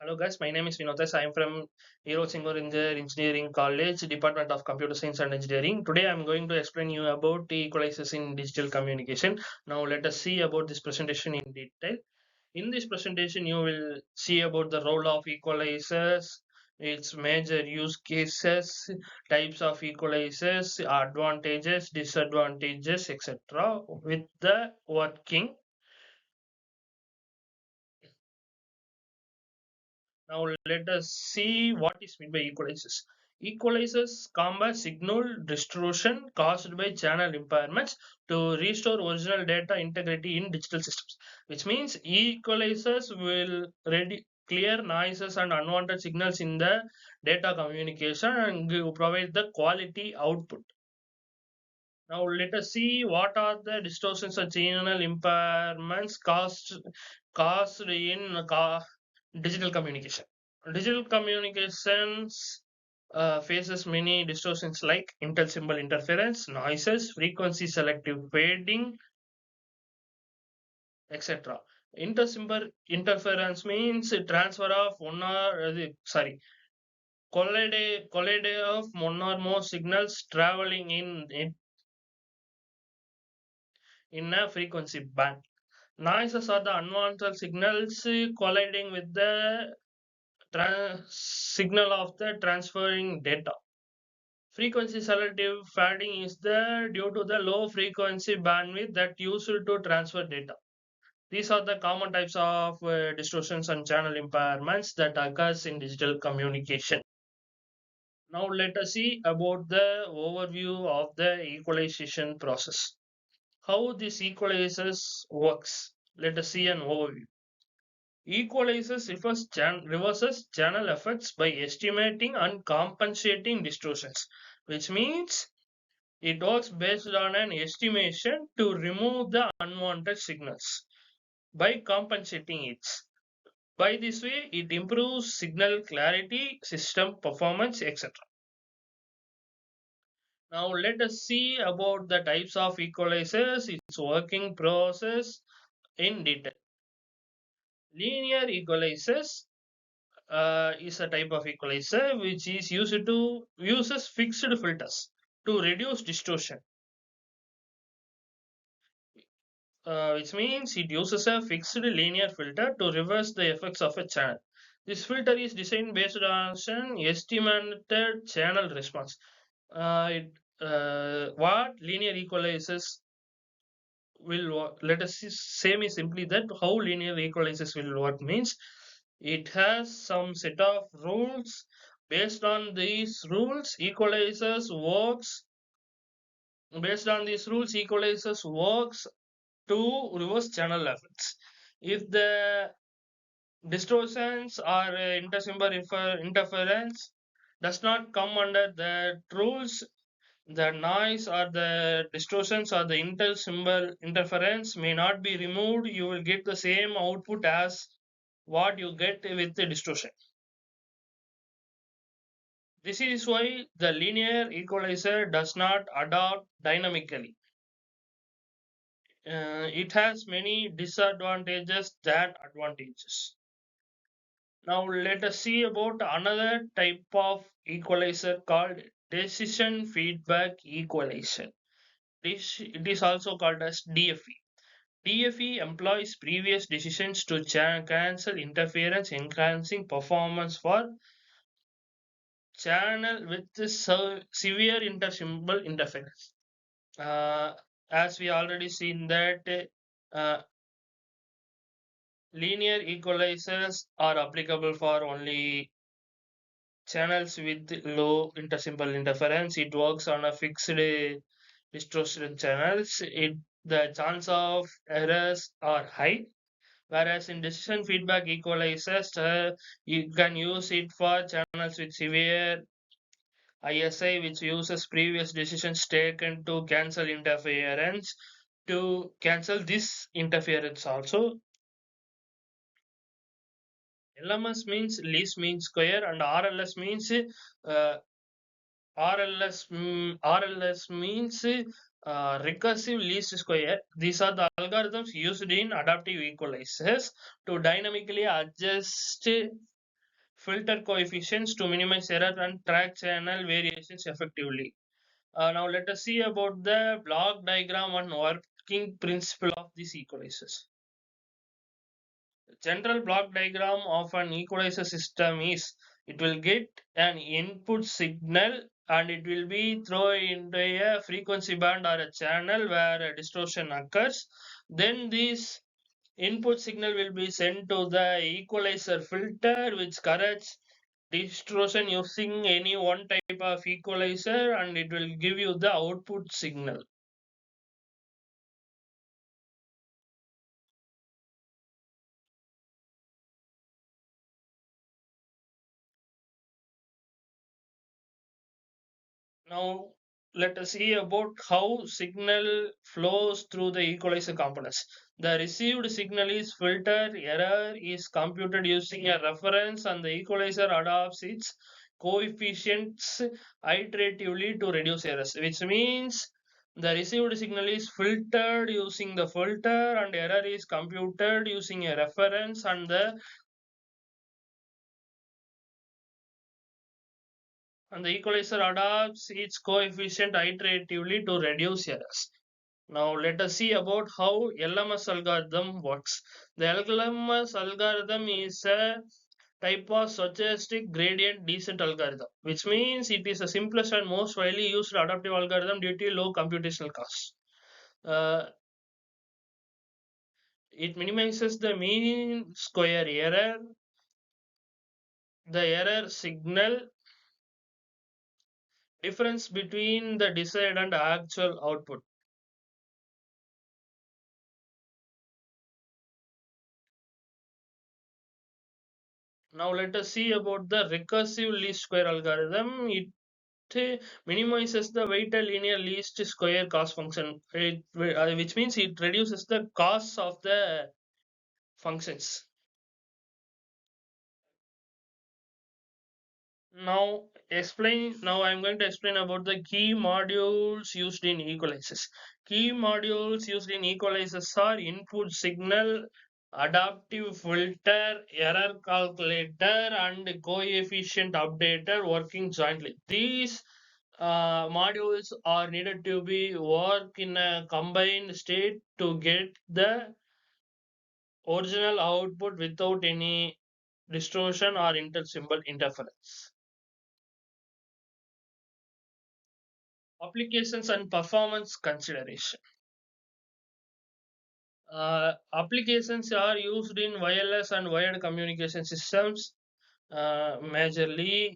Hello guys, my name is Vinotesh. I am from Hero Singur Engineering College, Department of Computer Science and Engineering. Today I am going to explain you about the equalizers in digital communication. Now let us see about this presentation in detail. In this presentation, you will see about the role of equalizers, its major use cases, types of equalizers, advantages, disadvantages, etc. with the working. Now let us see what is meant by equalizers. Equalizers combat signal distortion caused by channel impairments to restore original data integrity in digital systems, which means equalizers will clear noises and unwanted signals in the data communication and provide the quality output. Now let us see what are the distortions and channel impairments caused in digital communication. Digital communications faces many distortions like inter-symbol interference, noises, frequency selective fading, etc. Inter-symbol interference means transfer of one or collide of one or more signals traveling in a frequency band. Noises are the unwanted signals colliding with the signal of the transferring data. Frequency selective fading is due to the low frequency bandwidth that used to transfer data. These are the common types of distortions and channel impairments that occurs in digital communication. Now let us see about the overview of the equalization process. How this equalizers works. Let us see an overview. Equalizers reverses channel effects by estimating and compensating distortions, which means it works based on an estimation to remove the unwanted signals by compensating it. By this way, it improves signal clarity, system performance, etc. Now let us see about the types of equalizers, its working process in detail. Linear equalizers is a type of equalizer which is used to uses fixed filters to reduce distortion, which means it uses a fixed linear filter to reverse the effects of a channel. This filter is designed based on an estimated channel response. What linear equalizers will work? Let us say me simply that how linear equalizers will work means it has some set of rules. Based on these rules, equalizers works to reverse channel effects. If the distortions or intersymbol interference does not come under the rules, the noise or the distortions or the intersymbol interference may not be removed. You will get the same output as what you get with the distortion. This is why the linear equalizer does not adapt dynamically. It has many disadvantages than advantages. Now let us see about another type of equalizer called decision feedback equalizer. It is also called as DFE. DFE employs previous decisions to cancel interference, enhancing performance for channel with severe intersymbol interference. As we already seen that linear equalizers are applicable for only channels with low intersymbol interference. It works on a fixed distortion channels. The chance of errors are high. Whereas in decision feedback equalizers, you can use it for channels with severe ISI, which uses previous decisions taken to cancel interference to cancel this interference also. LMS means least mean square and RLS means RLS means recursive least square. These are the algorithms used in adaptive equalizers to dynamically adjust filter coefficients to minimize error and track channel variations effectively. Now let us see about the block diagram and working principle of these equalizers. General block diagram of an equalizer system is it will get an input signal and it will be thrown into a frequency band or a channel where a distortion occurs. Then this input signal will be sent to the equalizer filter which corrects distortion using any one type of equalizer and it will give you the output signal. Now let us see about how signal flows through the equalizer components. The received signal is filtered, error is computed using a reference and the equalizer adopts its coefficients iteratively to reduce errors, which means the received signal is filtered using the filter and error is computed using a reference and the equalizer adopts its coefficient iteratively to reduce errors. Now let us see about how LMS algorithm works. The LMS algorithm is a type of stochastic gradient descent algorithm, which means it is the simplest and most widely used adaptive algorithm due to low computational cost. Uh, it minimizes the mean square error, the error signal difference between the desired and actual output. Now let us see about the recursive least square algorithm. It minimizes the weighted linear least square cost function, which means it reduces the cost of the functions. Now I'm going to explain about the key modules used in equalizers. Key modules used in equalizers are input signal, adaptive filter, error calculator, and coefficient updater working jointly. These modules are needed to be work in a combined state to get the original output without any distortion or inter-symbol interference. Applications and performance consideration. Applications are used in wireless and wired communication systems, majorly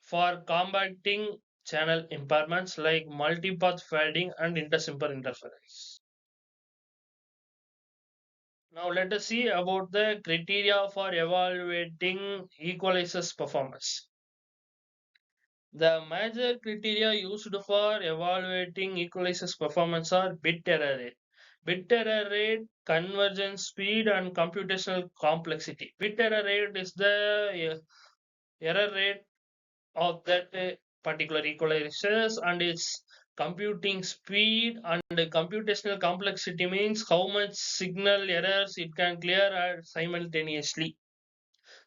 for combating channel impairments like multipath fading and inter-symbol interference. Now let us see about the criteria for evaluating equalizers performance. The major criteria used for evaluating equalizers performance are bit error rate. Bit error rate, convergence speed, and computational complexity. Bit error rate is the error rate of that particular equalizers and its computing speed and computational complexity means how much signal errors it can clear simultaneously.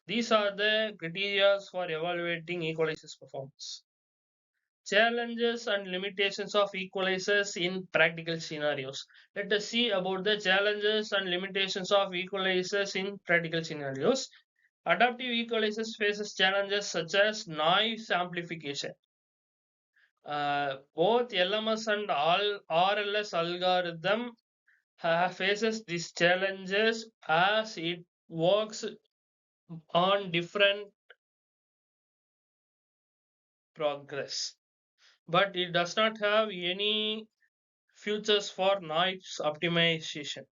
These are the criteria for evaluating equalizers performance. Challenges and limitations of equalizers in practical scenarios. Let us see about the challenges and limitations of equalizers in practical scenarios. Adaptive equalizers faces challenges such as noise amplification. Both LMS and all RLS algorithm faces these challenges as it works on different progress, but it does not have any features for noise optimization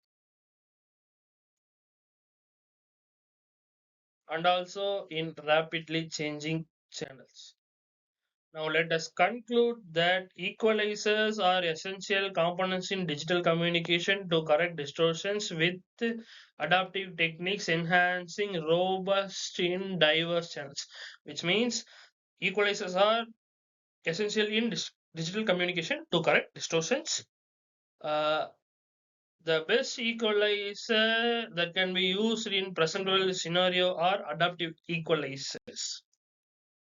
and also in rapidly changing channels. Now let us conclude that equalizers are essential components in digital communication to correct distortions with adaptive techniques enhancing robust in diverse channels, which means equalizers are essential in digital communication to correct distortions. Uh, The best equalizer that can be used in present world scenario are adaptive equalizers.